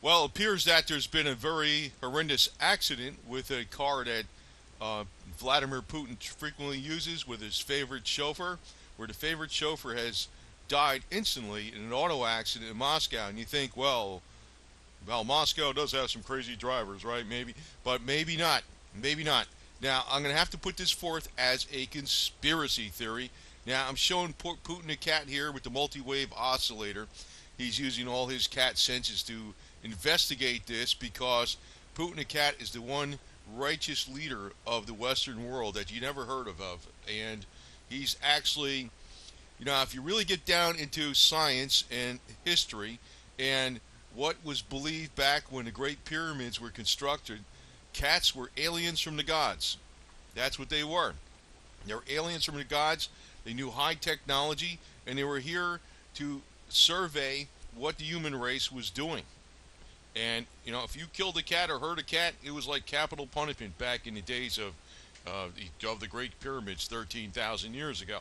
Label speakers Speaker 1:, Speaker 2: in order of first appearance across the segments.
Speaker 1: Well, it appears that there's been a very horrendous accident with a car that uh, Vladimir Putin frequently uses with his favorite chauffeur, where the favorite chauffeur has died instantly in an auto accident in Moscow. And you think, well, Moscow does have some crazy drivers, right? Maybe, but maybe not. Maybe not. Now, I'm going to have to put this forth as a conspiracy theory. Now, I'm showing Putin a cat here with the multi-wave oscillator. He's using all his cat senses to investigate this because Putin the cat is the one righteous leader of the Western world that you never heard of. And he's actually, if you really get down into science and history and what was believed back when the Great Pyramids were constructed, cats were aliens from the gods. That's what they were. They were aliens from the gods. They knew high technology, and they were here to survey what the human race was doing. And if you killed a cat or hurt a cat, it was like capital punishment back in the days of the Great Pyramids 13,000 years ago.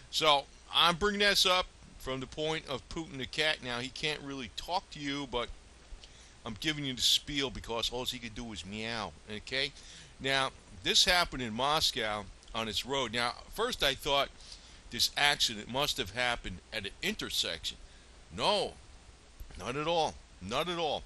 Speaker 1: So I'm bringing this up from the point of Putin the cat. Now he can't really talk to you, but I'm giving you the spiel because all he could do was meow. Okay. Now this happened in Moscow on its road. Now first I thought this accident must have happened at an intersection. No, not at all. Not at all.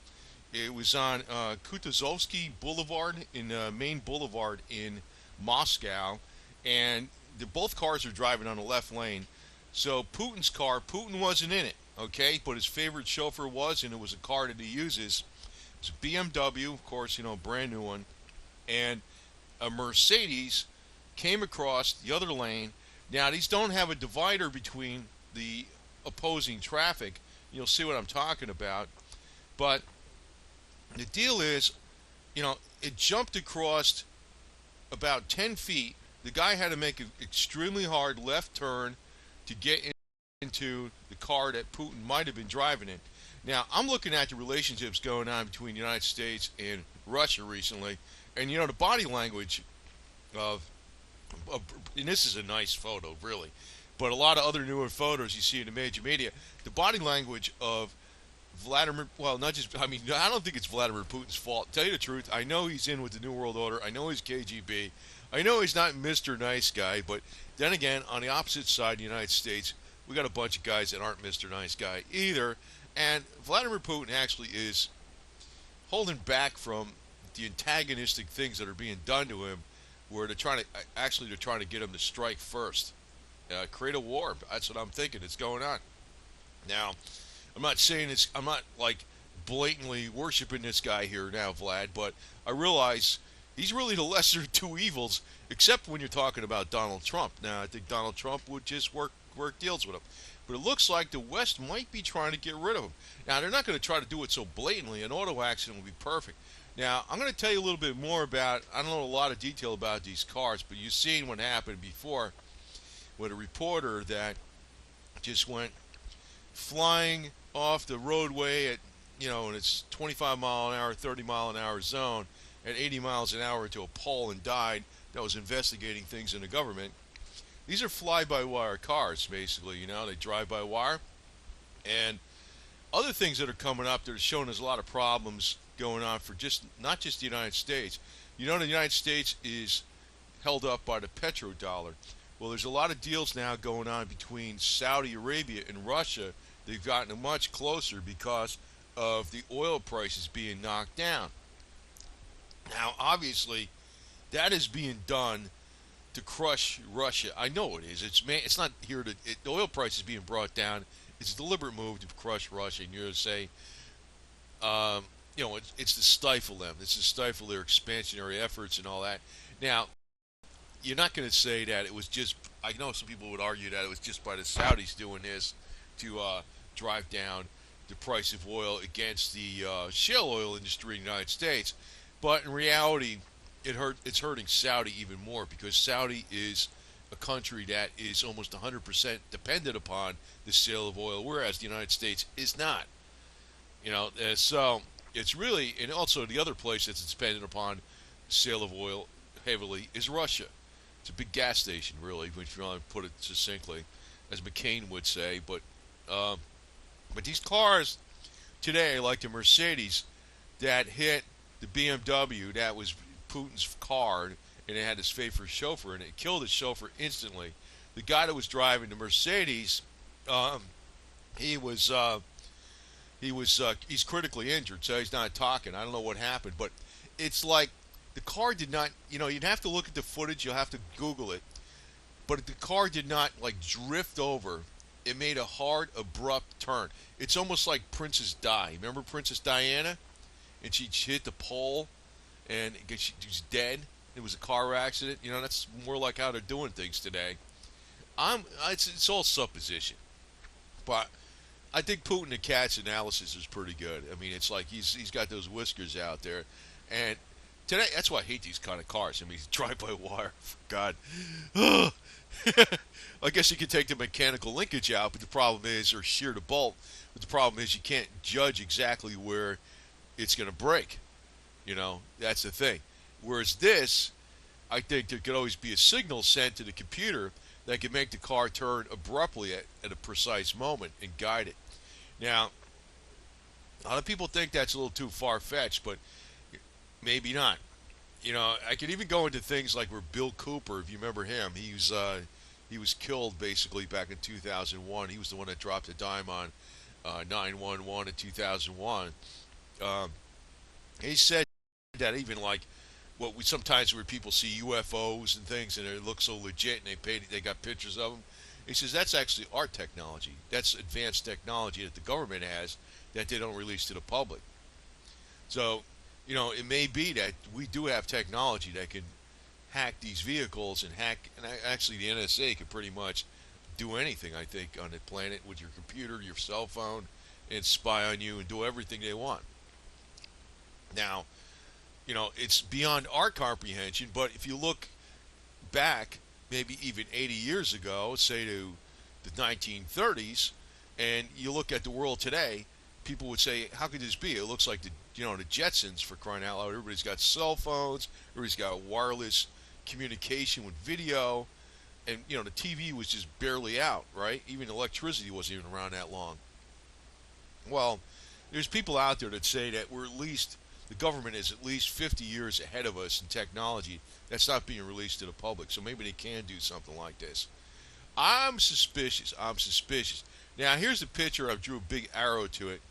Speaker 1: It was on Kutuzovsky Boulevard in Main Boulevard in Moscow, and both cars are driving on the left lane. So Putin's car, Putin wasn't in it, okay, but his favorite chauffeur was, and it was a car that he uses. It was a BMW, of course, brand new one, and a Mercedes came across the other lane. Now these don't have a divider between the opposing traffic. You'll see what I'm talking about, but the deal is, it jumped across about 10 feet. The guy had to make an extremely hard left turn to get into the car that Putin might have been driving in. Now, I'm looking at the relationships going on between the United States and Russia recently, and the body language of, and this is a nice photo, really, but a lot of other newer photos you see in the major media, the body language of Vladimir, well, not just, I don't think it's Vladimir Putin's fault. Tell you the truth, I know he's in with the New World Order. I know he's KGB. I know he's not Mr. Nice Guy, but then again, on the opposite side of the United States, we got a bunch of guys that aren't Mr. Nice Guy either. And Vladimir Putin actually is holding back from the antagonistic things that are being done to him, where they're trying to get him to strike first, create a war. That's what I'm thinking. It's going on now. I'm not saying it's. I'm not like blatantly worshiping this guy here now, Vlad. But I realize he's really the lesser of two evils, except when you're talking about Donald Trump. Now, I think Donald Trump would just work deals with him. But it looks like the West might be trying to get rid of him. Now, they're not going to try to do it so blatantly. An auto accident would be perfect. Now, I'm going to tell you a little bit more about. I don't know a lot of detail about these cars, but you've seen what happened before with a reporter that just went flying off the roadway at, in its 25 mile an hour, 30 mile an hour zone at 80 miles an hour into a pole and died. That was investigating things in the government. These are fly-by-wire cars, basically. They drive by wire. And other things that are coming up that are showing us a lot of problems going on for not just the United States. The United States is held up by the petrodollar. Well, there's a lot of deals now going on between Saudi Arabia and Russia. They've gotten much closer because of the oil prices being knocked down. Now, obviously, that is being done to crush Russia. I know it is. It's not here to. The oil price is being brought down. It's a deliberate move to crush Russia. And you're to say, it's to stifle them. It's to stifle their expansionary efforts and all that. Now, you're not going to say that it was just. I know some people would argue that it was just by the Saudis doing this to drive down the price of oil against the shale oil industry in the United States. But in reality, it's hurting Saudi even more because Saudi is a country that is almost 100% dependent upon the sale of oil, whereas the United States is not. So it's really, and also the other place that's dependent upon the sale of oil heavily is Russia. It's a big gas station, really, if you want to put it succinctly, as McCain would say. But these cars today, like the Mercedes, that hit the BMW that was Putin's car, and it had his favorite chauffeur, and it killed his chauffeur instantly. The guy that was driving the Mercedes, um, he was he's critically injured, so he's not talking. I don't know what happened, but it's like the car did not. You'd have to look at the footage. You'll have to Google it. But the car did not like drift over. It made a hard, abrupt turn. It's almost like Princess Di. Remember Princess Diana? And she hit the pole, and she was dead. It was a car accident. That's more like how they're doing things today. It's all supposition, but I think Putin the cat's analysis is pretty good. I mean, it's like he's got those whiskers out there, and today that's why I hate these kind of cars. I mean, drive by wire. For God, I guess you could take the mechanical linkage out, but the problem is, or shear the bolt. But the problem is, you can't judge exactly where it's going to break. That's the thing. Whereas this, I think there could always be a signal sent to the computer that can make the car turn abruptly at a precise moment and guide it. Now, a lot of people think that's a little too far-fetched, but maybe not. I could even go into things like where Bill Cooper, if you remember him, he was killed basically back in 2001. He was the one that dropped a dime on 911 in 2001. He said that even like what we sometimes where people see UFOs and things and it looks so legit and they got pictures of them. He says that's actually our technology. That's advanced technology that the government has that they don't release to the public. So, it may be that we do have technology that can hack these vehicles and actually the NSA could pretty much do anything, I think, on the planet with your computer, your cell phone, and spy on you and do everything they want. Now, it's beyond our comprehension, but if you look back, maybe even 80 years ago, say to the 1930s, and you look at the world today, people would say, how could this be? It looks like the Jetsons, for crying out loud. Everybody's got cell phones, everybody's got wireless communication with video, and, the TV was just barely out, right? Even electricity wasn't even around that long. Well, there's people out there that say that the government is at least 50 years ahead of us in technology that's not being released to the public. So maybe they can do something like this. I'm suspicious. Now, here's the picture. I drew a big arrow to it.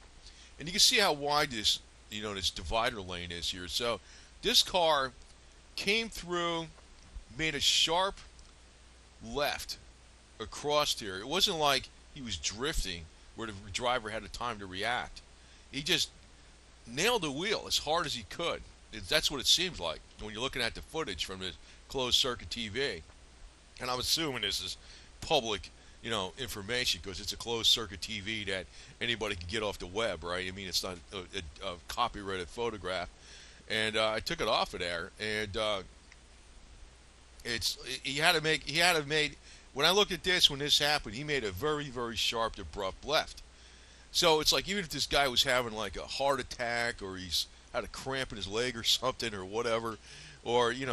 Speaker 1: And you can see how wide this divider lane is here. So this car came through, made a sharp left across here. It wasn't like he was drifting where the driver had the time to react. He just nailed the wheel as hard as he could. That's what it seems like when you're looking at the footage from the closed circuit TV. And I'm assuming this is public, information because it's a closed circuit TV that anybody can get off the web, right? I mean, it's not a copyrighted photograph. And I took it off of there, and he had to make. When I looked at this, when this happened, he made a very, very sharp, abrupt left. So it's like even if this guy was having like a heart attack or he's had a cramp in his leg or something or whatever, or he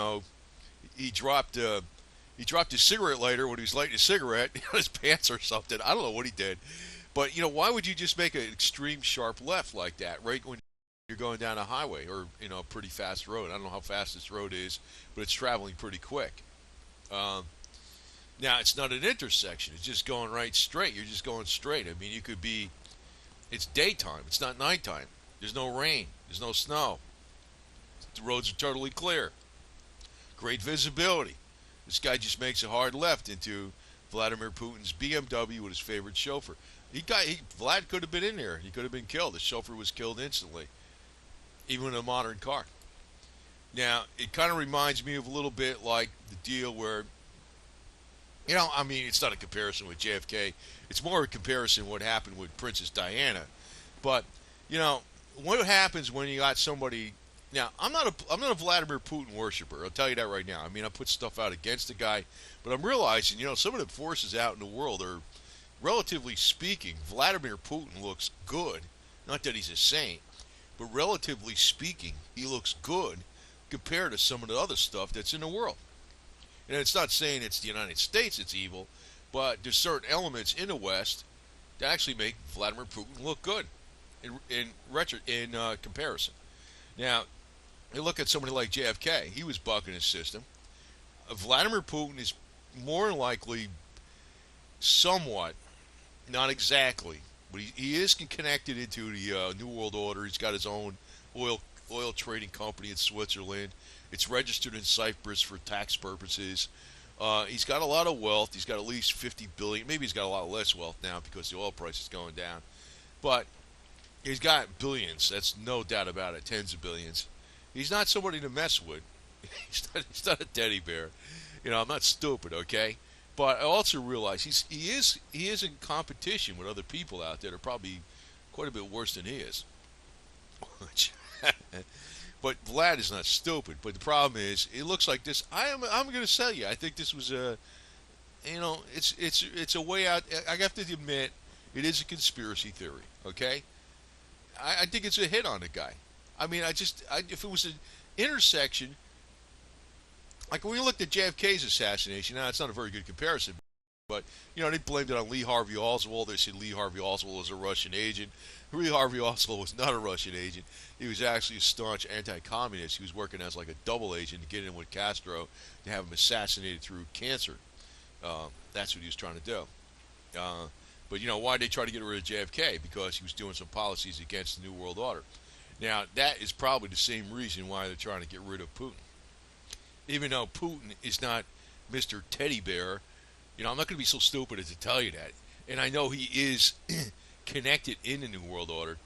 Speaker 1: dropped his cigarette lighter when he was lighting a cigarette in his pants or something. I don't know what he did, but why would you just make an extreme sharp left like that right when you're going down a highway or a pretty fast road? I don't know how fast this road is, but it's traveling pretty quick. Now it's not an intersection; it's just going right straight. You're just going straight. I mean, you could be. It's daytime. It's not nighttime. There's no rain. There's no snow. The roads are totally clear. Great visibility. This guy just makes a hard left into Vladimir Putin's BMW with his favorite chauffeur. Vlad could have been in there. He could have been killed. The chauffeur was killed instantly, even in a modern car. Now, it kind of reminds me of a little bit like the deal where, I mean, it's not a comparison with JFK. It's more a comparison what happened with Princess Diana. But, what happens when you got somebody. Now, I'm not a Vladimir Putin worshiper. I'll tell you that right now. I mean, I put stuff out against the guy, but I'm realizing, some of the forces out in the world are, relatively speaking, Vladimir Putin looks good. Not that he's a saint, but relatively speaking, he looks good compared to some of the other stuff that's in the world. And it's not saying it's the United States that's evil, but there's certain elements in the West that actually make Vladimir Putin look good in comparison. Now, you look at somebody like JFK. He was bucking his system. Vladimir Putin is more than likely somewhat, not exactly, but he is connected into the New World Order. He's got his own oil trading company in Switzerland. It's registered in Cyprus for tax purposes. He's got a lot of wealth. He's got at least 50 billion. Maybe he's got a lot less wealth now because the oil price is going down. But he's got billions. That's no doubt about it. Tens of billions. He's not somebody to mess with. He's not a teddy bear. I'm not stupid, okay? But I also realize he is in competition with other people out there that are probably quite a bit worse than he is. But Vlad is not stupid. But the problem is, it looks like this. I'm going to tell you. I think this was it's a way out. I have to admit, it is a conspiracy theory. Okay, I think it's a hit on the guy. I mean, if it was an intersection, like when we looked at JFK's assassination, now it's not a very good comparison, but they blamed it on Lee Harvey Oswald. They said Lee Harvey Oswald was a Russian agent. Lee Harvey Oswald was not a Russian agent. He was actually a staunch anti-communist. He was working as like a double agent to get in with Castro to have him assassinated through cancer. That's what he was trying to do. But why did they try to get rid of JFK? Because he was doing some policies against the New World Order. Now, that is probably the same reason why they're trying to get rid of Putin. Even though Putin is not Mr. Teddy Bear, I'm not going to be so stupid as to tell you that. And I know he is connected in the New World Order,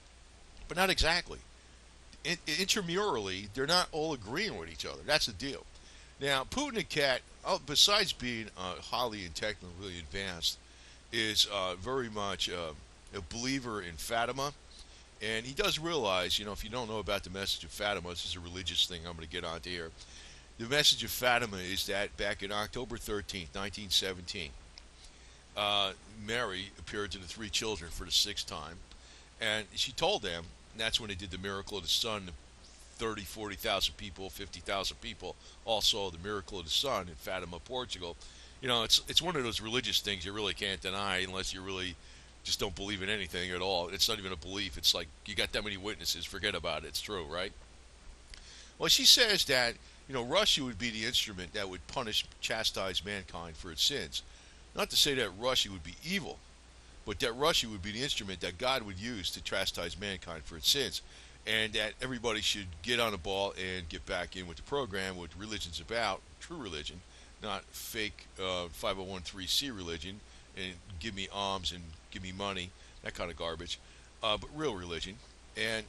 Speaker 1: but not exactly. Intramurally, they're not all agreeing with each other. That's the deal. Now, Putin and Kat, besides being highly and technically advanced, is very much a believer in Fatima. And he does realize, if you don't know about the message of Fatima, this is a religious thing I'm going to get onto here. The message of Fatima is that back in October 13th, 1917, Mary appeared to the three children for the sixth time. And she told them, and that's when they did the miracle of the sun. 30, 40,000 people, 50,000 people all saw the miracle of the sun in Fatima, Portugal. It's one of those religious things you really can't deny unless you really just don't believe in anything at all. It's not even a belief. It's like you got that many witnesses, forget about it. It's true, right? Well, she says that, Russia would be the instrument that would chastise mankind for its sins. Not to say that Russia would be evil, but that Russia would be the instrument that God would use to chastise mankind for its sins. And that everybody should get on the ball and get back in with the program, what religion's about, true religion, not fake 501c religion, and give me alms and give me money, that kind of garbage, but real religion, and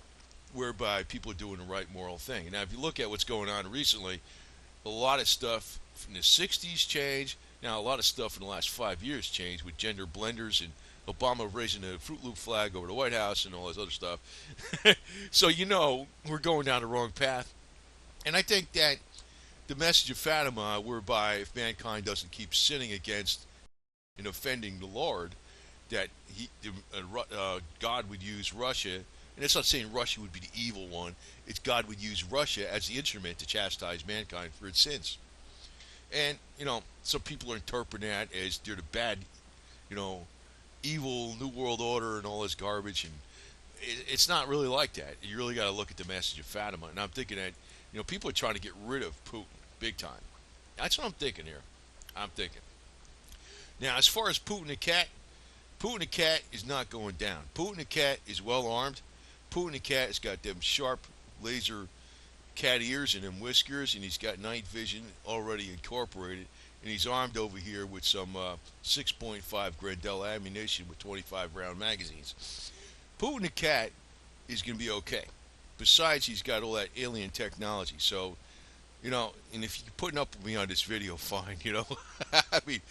Speaker 1: whereby people are doing the right moral thing. Now, if you look at what's going on recently, a lot of stuff from the 60s changed. Now, a lot of stuff in the last 5 years changed with gender blenders and Obama raising the Fruit Loop flag over the White House and all this other stuff. So, we're going down the wrong path. And I think that the message of Fatima, whereby if mankind doesn't keep sinning against and offending the Lord, that God would use Russia, and it's not saying Russia would be the evil one, it's God would use Russia as the instrument to chastise mankind for its sins. And, some people are interpreting that as they're the bad, evil New World Order and all this garbage, and it's not really like that. You really got to look at the message of Fatima, and I'm thinking that, people are trying to get rid of Putin big time. That's what I'm thinking here. Now, as far as Putin and Kat is not going down. Putin and Kat is well armed. Putin and Kat has got them sharp laser cat ears and them whiskers, and he's got night vision already incorporated, and he's armed over here with some 6.5 Grendel ammunition with 25 round magazines. Putin and Kat is going to be okay. Besides, he's got all that alien technology, so and if you're putting up with me on this video, fine, I mean,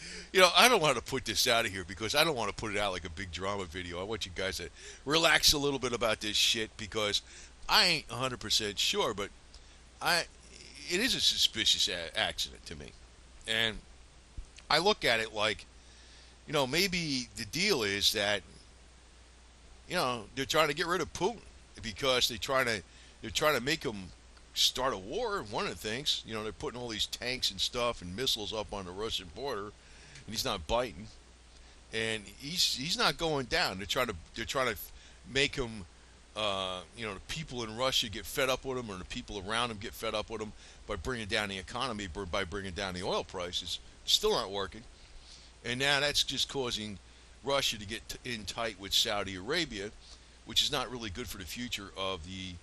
Speaker 1: I don't want to put this out of here because I don't want to put it out like a big drama video. I want you guys to relax a little bit about this shit because I ain't 100% sure, but it is a suspicious accident to me. And I look at it like, maybe the deal is that, they're trying to get rid of Putin because they're trying to make him start a war. One of the things, they're putting all these tanks and stuff and missiles up on the Russian border, and he's not biting, and he's not going down. They're trying to make him the people in Russia get fed up with him, or the people around him get fed up with him by bringing down the economy, by bringing down the oil prices. Still not working. And now that's just causing Russia to get in tight with Saudi Arabia, which is not really good for the future of the,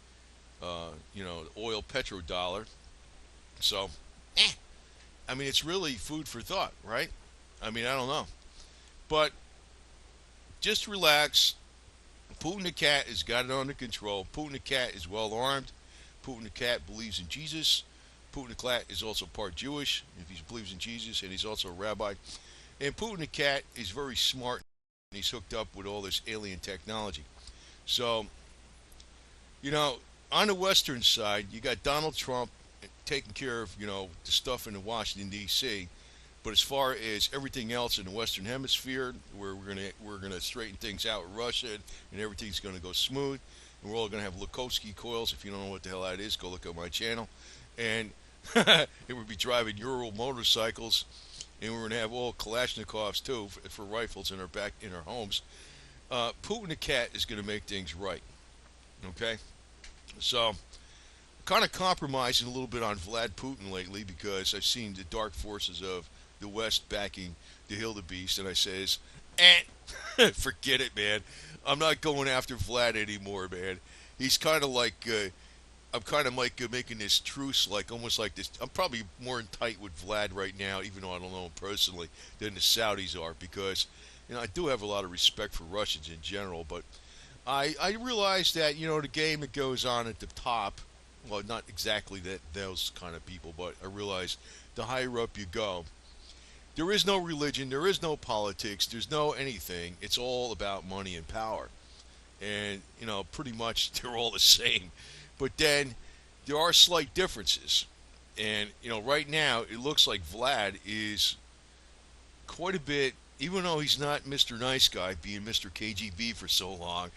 Speaker 1: oil petrodollar. So, I mean, it's really food for thought, right? I mean, I don't know. But just relax. Putin the cat has got it under control. Putin the cat is well armed. Putin the cat believes in Jesus. Putin the cat is also part Jewish, if he believes in Jesus, and he's also a rabbi. And Putin the cat is very smart, and he's hooked up with all this alien technology. So, on the Western side, you got Donald Trump taking care of, the stuff in Washington, D.C., but as far as everything else in the Western Hemisphere, where we're gonna straighten things out with Russia, and everything's gonna go smooth, and we're all gonna have Lukovsky coils. If you don't know what the hell that is, go look at my channel. And it would be driving Ural motorcycles, and we're gonna have all Kalashnikovs too for rifles in our homes. Putin the cat is gonna make things right. Okay, so kind of compromising a little bit on Vlad Putin lately because I've seen the dark forces of the West backing the Hildebeest, and I says, forget it, man. I'm not going after Vlad anymore, man. He's kind of like, I'm kind of like making this truce, like almost like this. I'm probably more in tight with Vlad right now, even though I don't know him personally, than the Saudis are, because I do have a lot of respect for Russians in general, but I realize that the game that goes on at the top. Well, not exactly those kind of people, but I realize the higher up you go, there is no religion, there is no politics, there's no anything. It's all about money and power. And, pretty much they're all the same. But then there are slight differences. And, right now it looks like Vlad is quite a bit, even though he's not Mr. Nice Guy, being Mr. KGB for so long,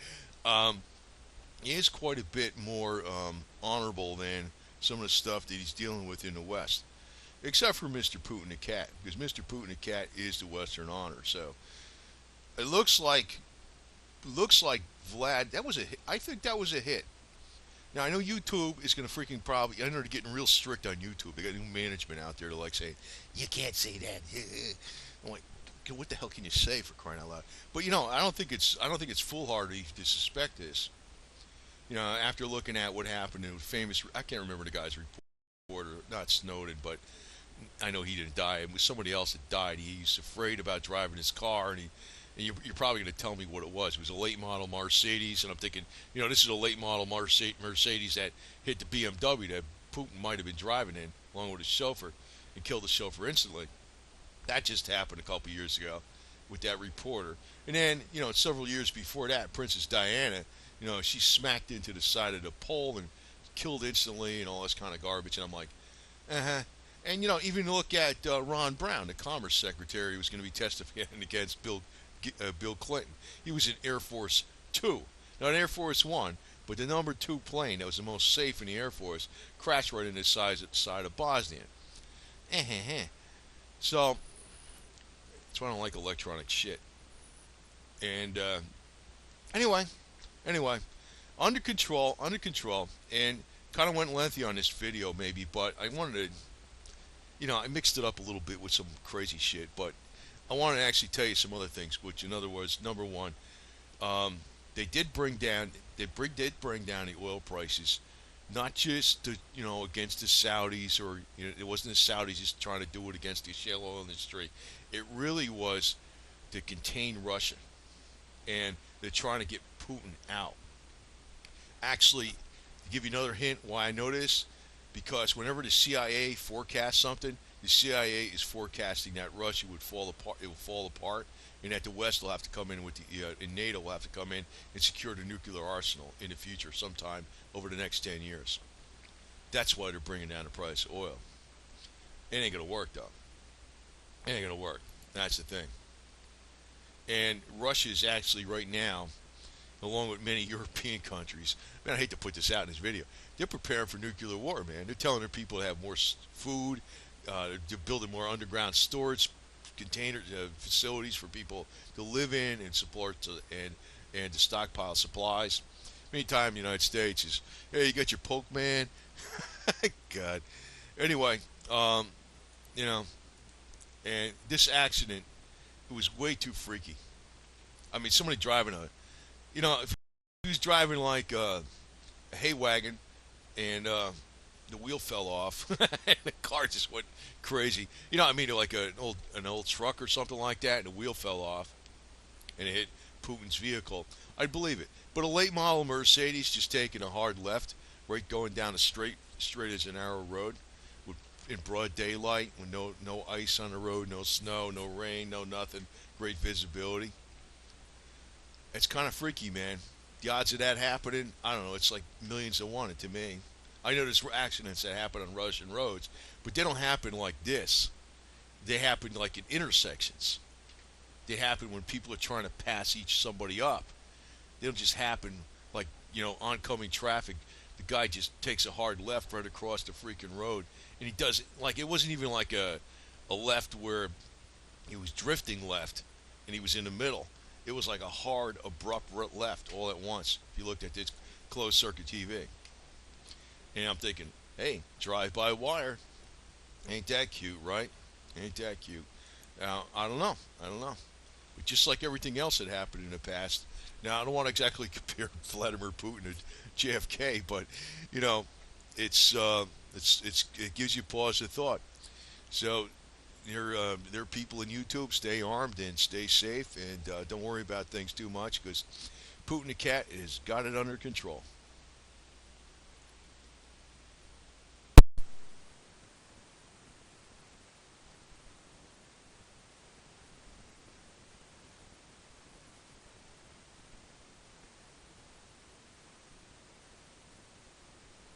Speaker 1: he is quite a bit more honorable than some of the stuff that he's dealing with in the West. Except for Mr. Putin the cat, because Mr. Putin the cat is the Western honor. So it looks like Vlad. That was a hit. I think that was a hit. Now I know YouTube is going to freaking probably. I know they're getting real strict on YouTube. They got new management out there to like say you can't say that. I'm like, what the hell can you say, for crying out loud? But I don't think it's foolhardy to suspect this. After looking at what happened to famous, I can't remember the guy's reporter, not Snowden, but I know he didn't die. It was somebody else that died. He's afraid about driving his car, and you're probably going to tell me what it was. It was a late model Mercedes, and I'm thinking, this is a late model Mercedes that hit the BMW that Putin might have been driving in, along with his chauffeur, and killed the chauffeur instantly. That just happened a couple years ago with that reporter. And then, several years before that, Princess Diana, she smacked into the side of the pole and killed instantly and all this kind of garbage. And I'm like, uh-huh. And, even look at Ron Brown, the Commerce Secretary, who was going to be testifying against Bill Clinton. He was in Air Force 2, not Air Force 1, but the number 2 plane that was the most safe in the Air Force crashed right into the side of Bosnia. So, that's why I don't like electronic shit. And, anyway, under control, and kind of went lengthy on this video maybe, but I wanted to, I mixed it up a little bit with some crazy shit, but I wanted to actually tell you some other things, which in other words, number one, they did bring down the oil prices, not just to, against the Saudis, or it wasn't the Saudis just trying to do it against the shale oil industry. It really was to contain Russia, and they're trying to get Putin out. Actually, to give you another hint why I know this, because whenever the CIA forecasts something, the CIA is forecasting that Russia would fall apart. It will fall apart, and that the West will have to come in with and NATO will have to come in and secure the nuclear arsenal in the future, sometime over the next 10 years. That's why they're bringing down the price of oil. It ain't gonna work though. It ain't gonna work. That's the thing. And Russia is actually right now, along with many European countries, man, I hate to put this out in this video, they're preparing for nuclear war, man. They're telling their people to have more food, they're building more underground storage container facilities for people to live in and support and to stockpile supplies. Meantime, the United States is, hey, you got your poke man. God. Anyway, um, you know, and this accident, it was way too freaky. I mean, somebody driving if he was driving like a hay wagon and the wheel fell off and the car just went crazy. I mean, like an old truck or something like that, and the wheel fell off and it hit Putin's vehicle. I'd believe it. But a late model Mercedes just taking a hard left, right going down a straight as a narrow road, with, in broad daylight, with no ice on the road, no snow, no rain, no nothing, great visibility. It's kind of freaky, man. The odds of that happening, I don't know. It's like millions to one to me. I know there's accidents that happen on Russian roads, but they don't happen like this. They happen like in intersections. They happen when people are trying to pass each somebody up. They don't just happen like oncoming traffic. The guy just takes a hard left right across the freaking road, and he does it like it wasn't even like a left where he was drifting left, and he was in the middle. It was like a hard, abrupt left all at once. If you looked at this closed circuit TV, and I'm thinking, hey, drive by wire, ain't that cute, right? Ain't that cute? Now I don't know. But just like everything else that happened in the past. Now I don't want to exactly compare Vladimir Putin to JFK, but you know, it gives you pause of thought. So there are people in YouTube. Stay armed and stay safe, and don't worry about things too much because Putin the cat has got it under control.